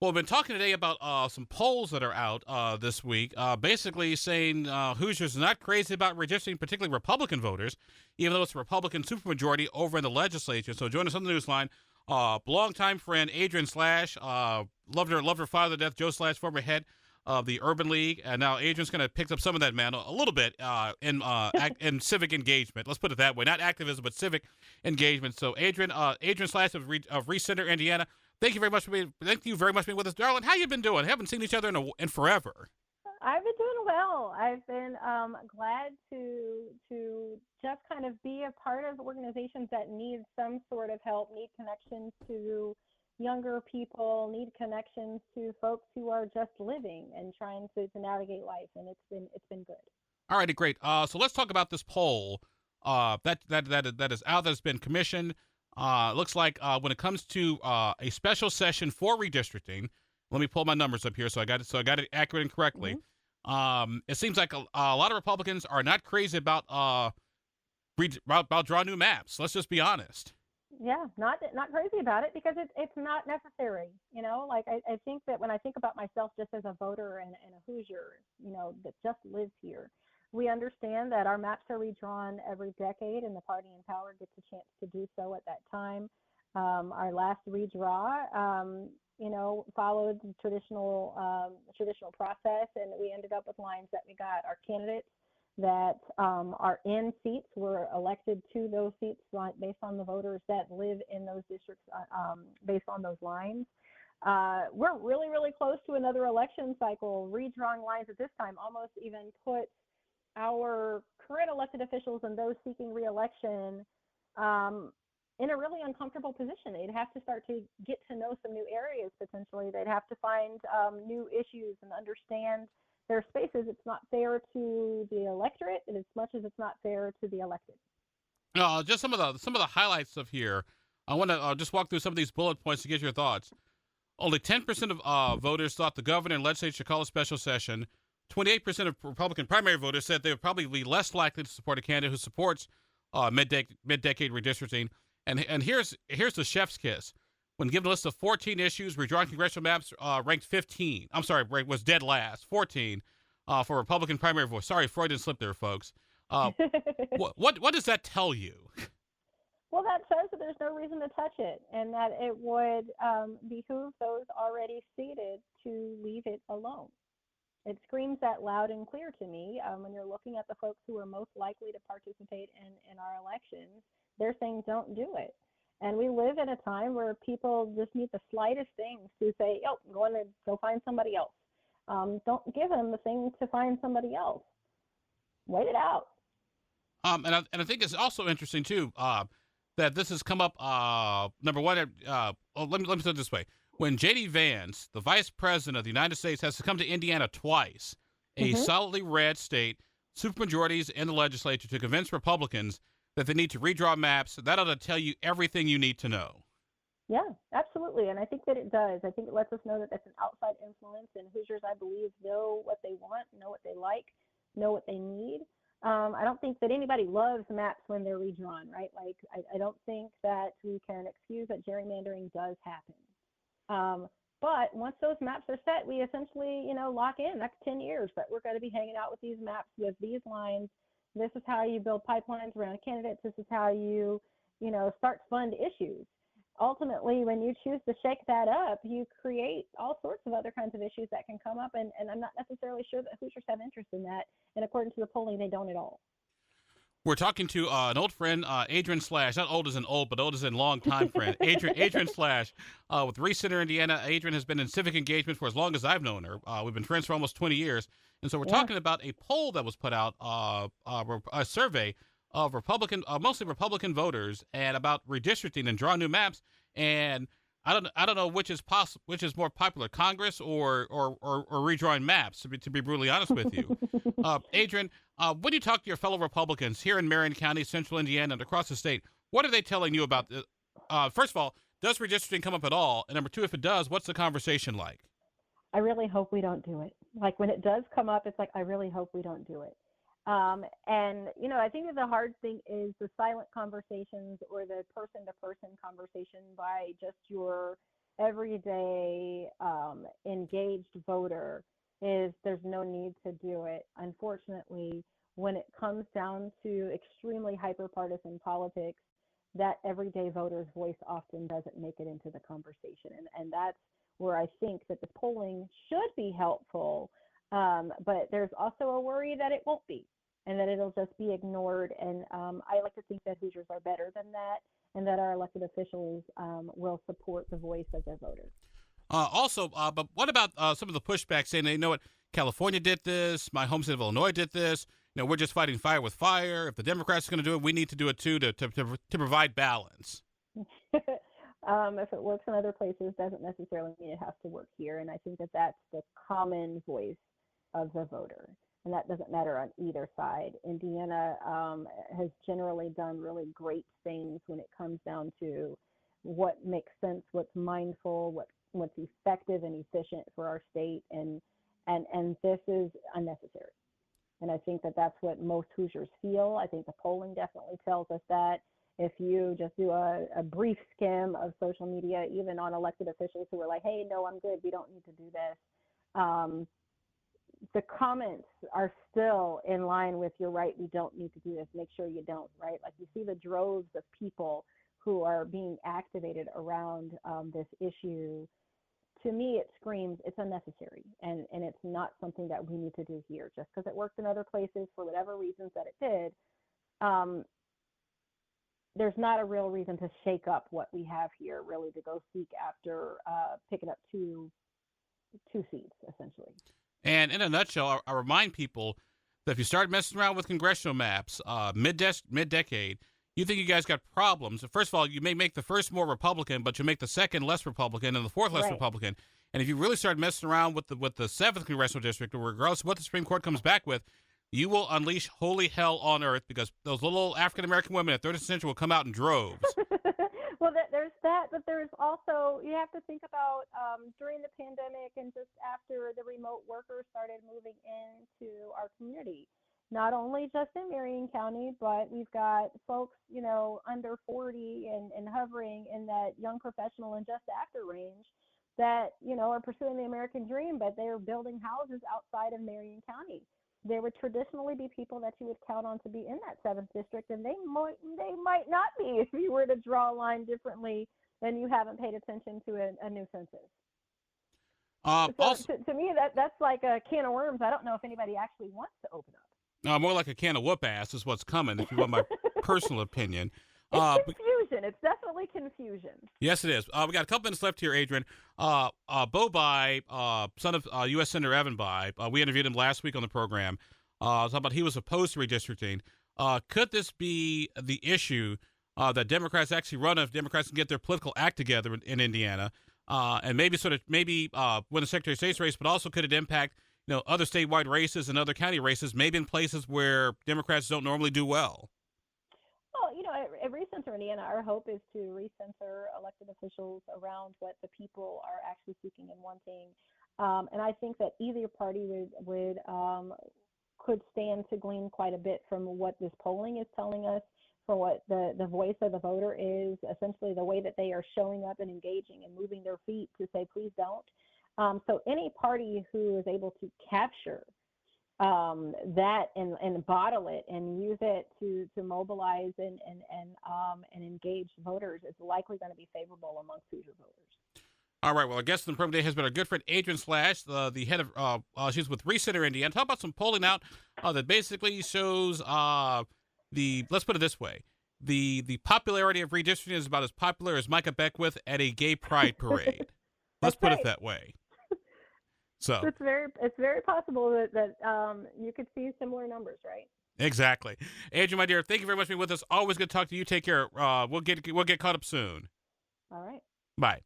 Well, we've been talking today about some polls that are out this week, basically saying Hoosiers are not crazy about redistricting, particularly Republican voters, even though it's a Republican supermajority over in the legislature. So join us on the news line. Longtime friend Adrienne Slash, loved her father to death, Joe Slash, former head of the Urban League, and now Adrienne's kind of picked up some of that mantle a little bit in civic engagement. Let's put it that way, not activism, but civic engagement. So Adrienne Slash of Recenter, Indiana. Thank you very much for being with us, darling. How you been doing? Haven't seen each other in forever. I've been doing well. I've been glad to just kind of be a part of organizations that need some sort of help, need connections to younger people, need connections to folks who are just living and trying to navigate life, and it's been good. All righty, great. So let's talk about this poll that is out, that's been commissioned. Looks like when it comes to a special session for redistricting, let me pull my numbers up here so I got it accurate and correctly. It seems like a lot of Republicans are not crazy about drawing new maps. Let's just be honest. Yeah, not crazy about it because it's not necessary. Like I think that when I think about myself just as a voter and a Hoosier, that just lives here, we understand that our maps are redrawn every decade, and the party in power gets a chance to do so at that time. Our last redraw, followed the traditional process, and we ended up with lines that we got our candidates that are in seats were elected to those seats based on the voters that live in those districts based on those lines. We're really, really close to another election cycle. Redrawing lines at this time almost even put our current elected officials and those seeking reelection in a really uncomfortable position. They'd have to start to get to know some new areas potentially. They'd have to find new issues and understand their spaces. It's not fair to the electorate as much as it's not fair to the elected. Just some of the highlights of here. I want to just walk through some of these bullet points to get your thoughts. Only 10% of voters thought the governor and legislature should call a special session. 28% of Republican primary voters said they would probably be less likely to support a candidate who supports mid-decade redistricting. And here's the chef's kiss. When given a list of 14 issues, redrawing congressional maps ranked 15. I'm sorry, was dead last. 14 for Republican primary vote. Sorry, Freudian slip there, folks. What does that tell you? Well, that says that there's no reason to touch it, and that it would behoove those already seated to leave it alone. It screams that loud and clear to me. When you're looking at the folks who are most likely to participate in our elections, they're saying don't do it. And we live in a time where people just need the slightest things to say, oh, go find somebody else. Don't give them the thing to find somebody else. Wait it out. And I think it's also interesting too that this has come up. Number one, let me put it this way: when J.D. Vance, the Vice President of the United States, has to come to Indiana twice, a solidly red state, supermajorities in the legislature, to convince Republicans that they need to redraw maps, that ought to tell you everything you need to know. Yeah, absolutely. And I think that it does. I think it lets us know that that's an outside influence, and Hoosiers, I believe, know what they want, know what they like, know what they need. I don't think that anybody loves maps when they're redrawn, right? Like, I don't think that we can excuse that gerrymandering does happen. But once those maps are set, we essentially, lock in next 10 years that we're going to be hanging out with these maps, with these lines. This is how you build pipelines around candidates. This is how you, start fund issues. Ultimately, when you choose to shake that up, you create all sorts of other kinds of issues that can come up. And I'm not necessarily sure that Hoosiers have interest in that. And according to the polling, they don't at all. We're talking to an old friend, Adrienne Slash. Not old as in old, but old as in long-time friend. Adrienne Slash with Recenter, Indiana. Adrienne has been in civic engagement for as long as I've known her. We've been friends for almost 20 years. And so we're talking about a poll that was put out, a survey of mostly Republican voters, and about redistricting and drawing new maps. And I don't know which is more popular, Congress or redrawing maps. To be brutally honest with you, Adrienne, when you talk to your fellow Republicans here in Marion County, Central Indiana, and across the state, what are they telling you about? First of all, does redistricting come up at all? And number two, if it does, what's the conversation like? I really hope we don't do it. Like, when it does come up, it's like, I really hope we don't do it. And, I think that the hard thing is the silent conversations or the person-to-person conversation by just your everyday engaged voter is there's no need to do it. Unfortunately, when it comes down to extremely hyper-partisan politics, that everyday voter's voice often doesn't make it into the conversation. And that's where I think that the polling should be helpful, but there's also a worry that it won't be and that it'll just be ignored. And I like to think that Hoosiers are better than that and that our elected officials will support the voice of their voters. But what about some of the pushback saying, you know what, California did this, my home state of Illinois did this, we're just fighting fire with fire. If the Democrats are going to do it, we need to do it too to provide balance. If it works in other places, doesn't necessarily mean it has to work here. And I think that that's the common voice of the voter. And that doesn't matter on either side. Indiana has generally done really great things when it comes down to what makes sense, what's mindful, what's effective and efficient for our state. And this is unnecessary. And I think that that's what most Hoosiers feel. I think the polling definitely tells us that. If you just do a brief skim of social media, even on elected officials who are like, hey, no, I'm good, we don't need to do this. The comments are still in line with, you're right, we don't need to do this, make sure you don't, right? Like you see the droves of people who are being activated around this issue. To me, it screams it's unnecessary, and it's not something that we need to do here. Just because it worked in other places for whatever reasons that it did, there's not a real reason to shake up what we have here, really, to go seek after picking up two seats, essentially. And in a nutshell, I remind people that if you start messing around with congressional maps mid-decade, you think you guys got problems. First of all, you may make the first more Republican, but you make the second less Republican and the fourth less Republican. And if you really start messing around with the 7th congressional district, or regardless of what the Supreme Court comes back with, you will unleash holy hell on earth, because those little African-American women at 30th Century will come out in droves. Well, there's that, but there's also, you have to think about during the pandemic and just after the remote workers started moving into our community. Not only just in Marion County, but we've got folks, under 40 and hovering in that young professional and just after range that, are pursuing the American dream, but they're building houses outside of Marion County. There would traditionally be people that you would count on to be in that 7th district, and they might not be if you were to draw a line differently and you haven't paid attention to a new census. To me, that's like a can of worms. I don't know if anybody actually wants to open up. More like a can of whoop ass is what's coming, if you want my personal opinion. It's confusion. It's definitely confusion. Yes, it is. We got a couple minutes left here, Adrienne. Bo Bai, son of U.S. Senator Evan Bai, we interviewed him last week on the program. Talking about he was opposed to redistricting. Could this be the issue that Democrats actually run if Democrats can get their political act together in Indiana, and maybe win the Secretary of State's race, but also could it impact other statewide races and other county races, maybe in places where Democrats don't normally do well? Well, at Recenter Indiana, our hope is to recenter elected officials around what the people are actually seeking and wanting. And I think that either party could stand to glean quite a bit from what this polling is telling us, for what the voice of the voter is, essentially the way that they are showing up and engaging and moving their feet to say, please don't. So any party who is able to capture that and bottle it and use it to mobilize and engage voters is likely going to be favorable amongst Hoosier voters. All right. Well, our guest in the program today has been our good friend Adrienne Slash, the head of she's with Recenter Indiana. Talk about some polling out that basically shows let's put it this way. The popularity of redistricting is about as popular as Micah Beckwith at a gay pride parade. Let's put it that way. So it's very possible that you could see similar numbers, right? Exactly. Adrienne, my dear, thank you very much for being with us. Always good to talk to you. Take care. We'll get caught up soon. All right. Bye.